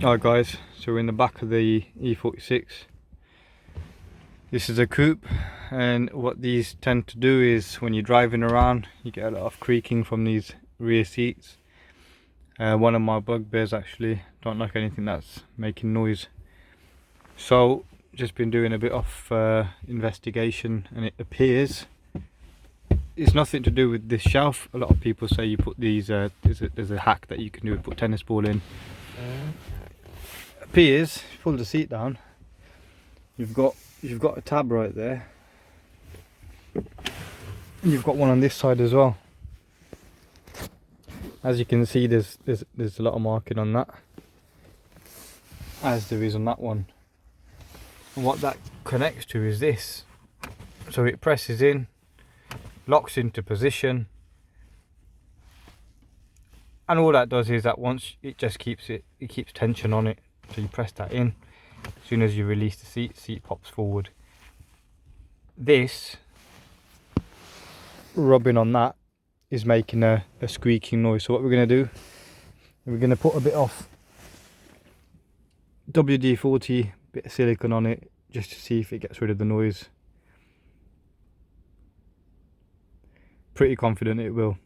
Alright guys, so we're in the back of the E46. This is a coupe, and what these tend to do is when you're driving around you get a lot of creaking from these rear seats. One of my bugbears, actually. Don't like anything that's making noise. So just been doing a bit of investigation, and it appears it's nothing to do with this shelf. A lot of people say you put these there's a hack that you can do, put tennis ball in. Appears, pull the seat down, you've got a tab right there, and you've got one on this side as well. As you can see, there's a lot of marking on that, as there is on that one. And what that connects to is this, so it presses in, locks into position, and all that does is that once it just keeps tension on it. So you press that in, as soon as you release the seat pops forward. This rubbing on that is making a squeaking noise. So what we're going to do, we're going to put a bit of WD-40, bit of silicone on it, just to see if it gets rid of the noise. Pretty confident it will.